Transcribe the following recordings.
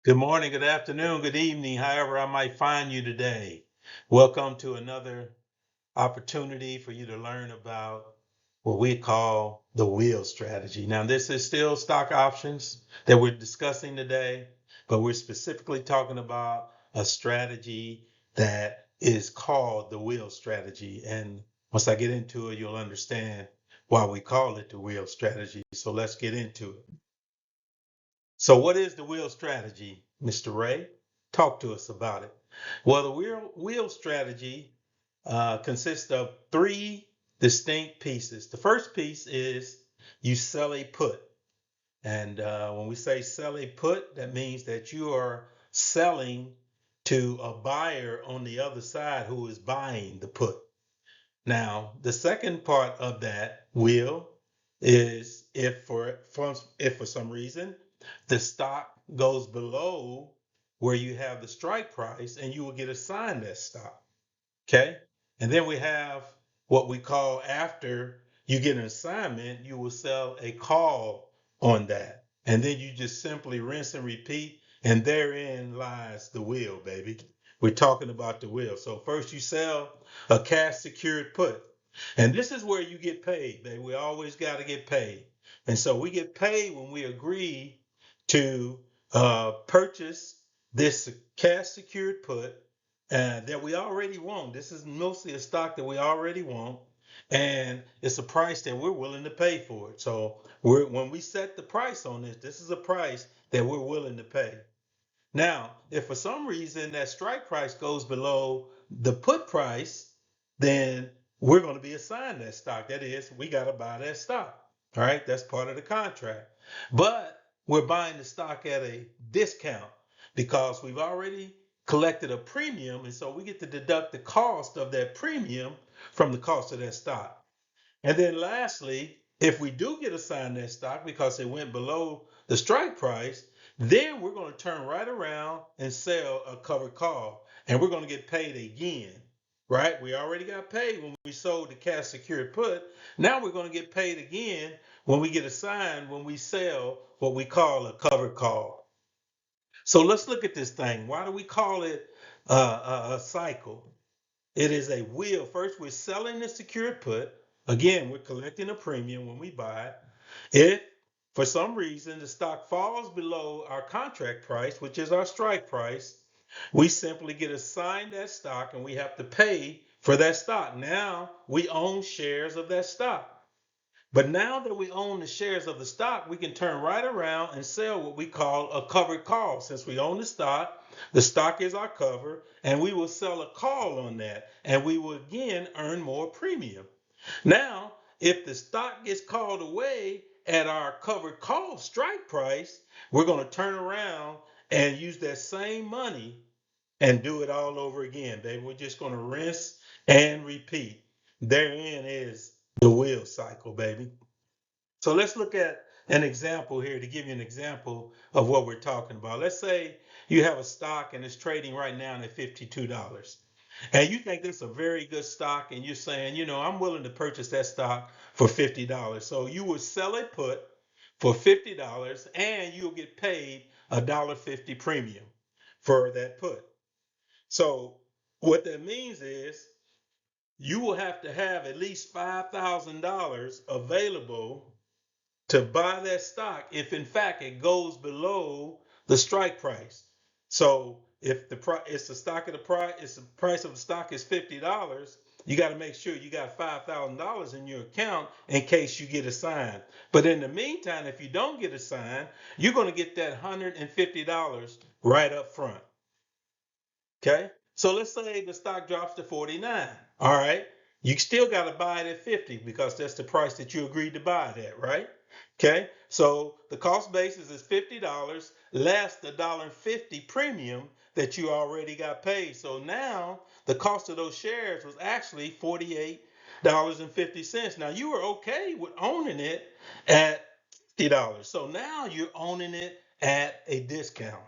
Good morning, good afternoon, good evening, however I might find you today. Welcome to another opportunity for you to learn about what we call the wheel strategy. Now, this is still stock options that we're discussing today, but we're specifically talking about a strategy that is called the wheel strategy. And once I get into it, you'll understand why we call it the wheel strategy. So let's get into it. So, what is the wheel strategy, Mr. Ray? Talk to us about it. Well, the wheel strategy consists of three distinct pieces. The first piece is you sell a put. And when we say sell a put, that means that you are selling to a buyer on the other side who is buying the put. Now, the second part of that wheel is if for some reason the stock goes below where you have the strike price, and you will get assigned that stock. Okay. And then we have what we call, after you get an assignment, you will sell a call on that. And then you just simply rinse and repeat. And therein lies the wheel, baby. We're talking about the wheel. So first you sell a cash secured put. And this is where you get paid, baby. We always got to get paid. And so we get paid when we agree to purchase this cash secured put that we already want. This is mostly a stock that we already want, and it's a price that we're willing to pay for it. So when we set the price on this, this is a price that we're willing to pay. Now, if for some reason that strike price goes below the put price, then we're going to be assigned that stock. That is, we got to buy that stock. All right, that's part of the contract. But we're buying the stock at a discount because we've already collected a premium, and so we get to deduct the cost of that premium from the cost of that stock. And then lastly, if we do get assigned that stock because it went below the strike price, then we're going to turn right around and sell a covered call. And we're going to get paid again, right? We already got paid when we sold the cash secured put. Now we're going to get paid again when we get assigned, when we sell what we call a covered call. So let's look at this thing. Why do we call it a cycle? It is a wheel. First, we're selling the secured put. Again, we're collecting a premium when we buy it. If for some reason the stock falls below our contract price, which is our strike price, we simply get assigned that stock and we have to pay for that stock. Now we own shares of that stock. But now that we own the shares of the stock, we can turn right around and sell what we call a covered call. Since we own the stock is our cover, and we will sell a call on that, and we will again earn more premium. Now, if the stock gets called away at our covered call strike price, we're going to turn around and use that same money and do it all over again, baby. We're just going to rinse and repeat. Therein is the wheel cycle, baby. So let's look at an example here to give you an example of what we're talking about. Let's say you have a stock and it's trading right now at $52. And you think this is a very good stock, and you're saying, I'm willing to purchase that stock for $50. So you would sell a put for $50 and you'll get paid a $1.50 premium for that put. So what that means is you will have to have at least $5,000 available to buy that stock if in fact it goes below the strike price. So if the price, it's the stock of the price, it's the price of the stock is $50, you got to make sure you got $5,000 in your account in case you get assigned. But in the meantime, if you don't get assigned, you're going to get that $150 right up front. Okay. So let's say the stock drops to 49. All right. You still got to buy it at 50 because that's the price that you agreed to buy it at, right? Okay. So the cost basis is $50 less the $1.50 premium that you already got paid. So now the cost of those shares was actually $48.50. Now you were okay with owning it at $50. So now you're owning it at a discount.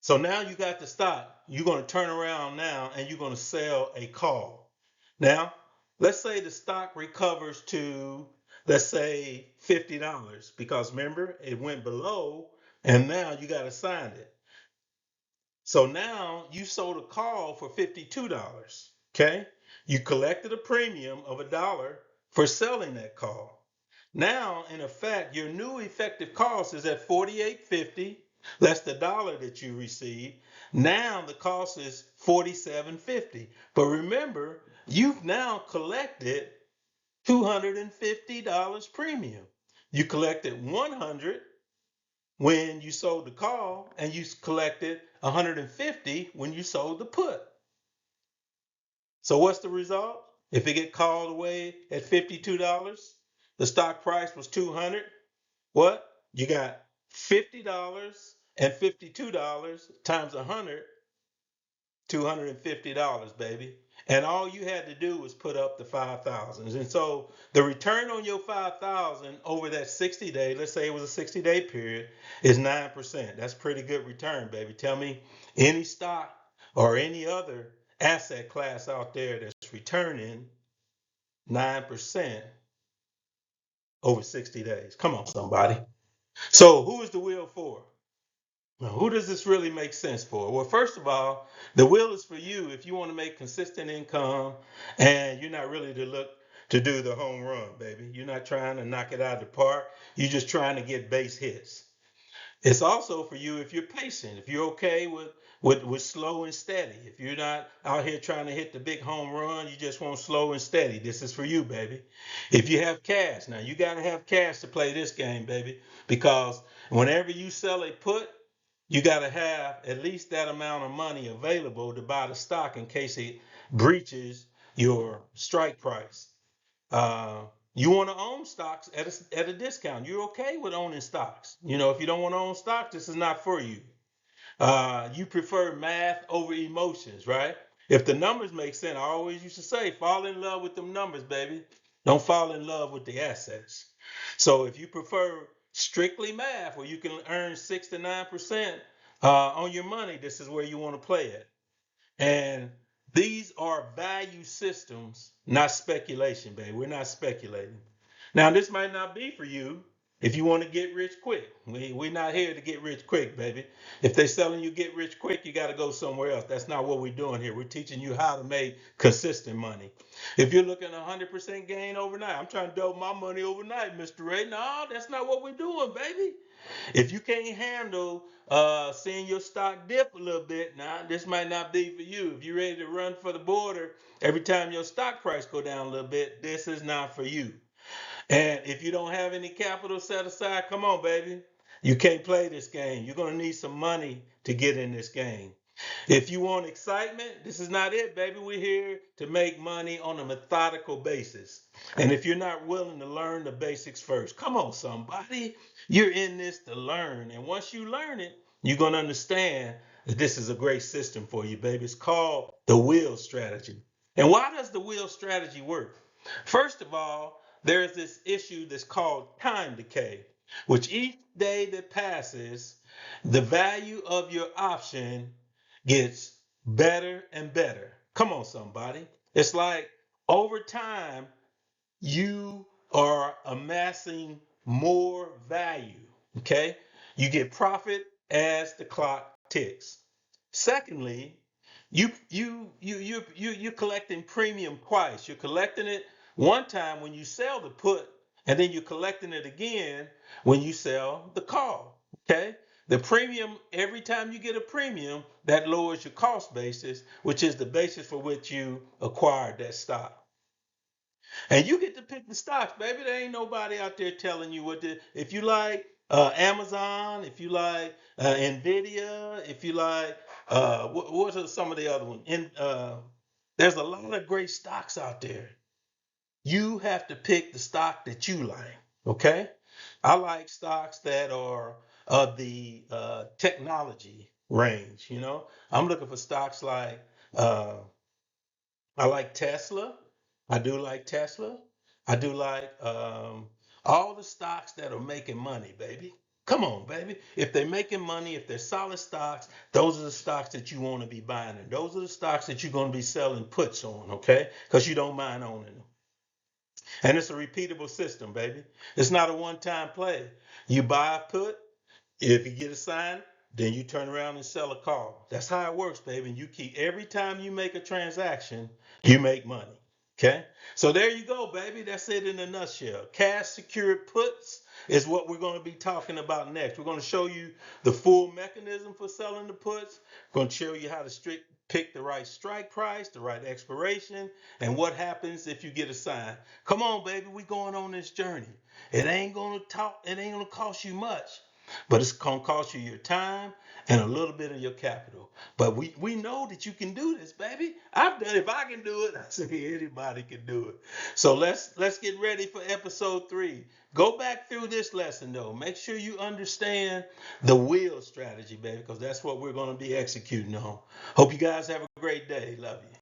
So now you got the stock. You're going to turn around now and you're going to sell a call. Now, let's say the stock recovers to, let's say, $50 because remember, it went below and now you got to sign it. So now you sold a call for $52. Okay, you collected a premium of $1 for selling that call. Now, in effect, your new effective cost is at $48.50 less the dollar that you received. Now the cost is $47.50. But remember, you've now collected $250 premium. You collected $100 when you sold the call, and you collected $150 when you sold the put. So what's the result? If it get called away at $52, the stock price was $200. What? You got $50 and $52 times 100, $250, baby. And all you had to do was put up the 5,000. And so the return on your 5,000 over that 60-day, let's say it was a 60-day period, is 9%. That's pretty good return, baby. Tell me any stock or any other asset class out there that's returning 9% over 60 days. Come on, somebody. So who is the wheel for? Now, who does this really make sense for? Well, first of all, the will is for you if you want to make consistent income and you're not really to look to do the home run, baby. You're not trying to knock it out of the park. You're just trying to get base hits. It's also for you if you're patient, if you're okay with slow and steady. If you're not out here trying to hit the big home run, you just want slow and steady. This is for you, baby. If you have cash, now you got to have cash to play this game, baby, because whenever you sell a put, you got to have at least that amount of money available to buy the stock in case it breaches your strike price. Uh, you want to own stocks at a discount. You're okay with owning stocks. You know, if you don't want to own stocks, this is not for you. You prefer math over emotions, right? If the numbers make sense, I always used to say, fall in love with them numbers, baby. Don't fall in love with the assets. So if you prefer strictly math, where you can earn 6 to 9% on your money, this is where you want to play it. And these are value systems, not speculation, baby. We're not speculating. Now, this might not be for you if you want to get rich quick. We're not here to get rich quick, baby. If they're selling you get rich quick, you got to go somewhere else. That's not what we're doing here. We're teaching you how to make consistent money. If you're looking at 100% gain overnight, I'm trying to double my money overnight, Mr. Ray. No, that's not what we're doing, baby. If you can't handle seeing your stock dip a little bit, now this might not be for you. If you're ready to run for the border every time your stock price go down a little bit, this is not for you. And if you don't have any capital set aside, come on, baby. You can't play this game. You're going to need some money to get in this game. If you want excitement, this is not it, baby. We're here to make money on a methodical basis. And if you're not willing to learn the basics first, come on, somebody. You're in this to learn. And once you learn it, you're going to understand that this is a great system for you, baby. It's called the wheel strategy. And why does the wheel strategy work? First of all, there's this issue that's called time decay, which each day that passes, the value of your option gets better and better. Come on, somebody. It's like over time, you are amassing more value. Okay. You get profit as the clock ticks. Secondly, you're collecting premium twice. You're collecting it one time when you sell the put, and then you're collecting it again when you sell the call. Okay. The premium, every time you get a premium, that lowers your cost basis, which is the basis for which you acquired that stock. And you get to pick the stocks, baby. There ain't nobody out there telling you what to. If you like Amazon, if you like Nvidia, if you like what are some of the other ones? There's a lot of great stocks out there. You have to pick the stock that you like. Okay, I like stocks that are of the technology range. You know, I'm looking for stocks like uh, I like Tesla. I do like Tesla. I do like all the stocks that are making money, baby. Come on, baby. If they're making money, if they're solid stocks, those are the stocks that you want to be buying. And those are the stocks that you're going to be selling puts on, okay? Because you don't mind owning them. And it's a repeatable system, baby. It's not a one time play. You buy a put, If you get assigned, then you turn around and sell a call. That's how it works, baby. And you keep every time you make a transaction, you make money. Okay? So there you go, baby. That's it in a nutshell. Cash secured puts is what we're going to be talking about next. We're going to show you the full mechanism for selling the puts. We're going to show you how to pick the right strike price, the right expiration, and what happens if you get assigned. Come on, baby. We're going on this journey. It ain't gonna cost you much. But it's gonna cost you your time and a little bit of your capital. But we know that you can do this, baby. I've done it. If I can do it, I say anybody can do it. So let's get ready for episode 3. Go back through this lesson though. Make sure you understand the wheel strategy, baby, because that's what we're gonna be executing on. Hope you guys have a great day. Love you.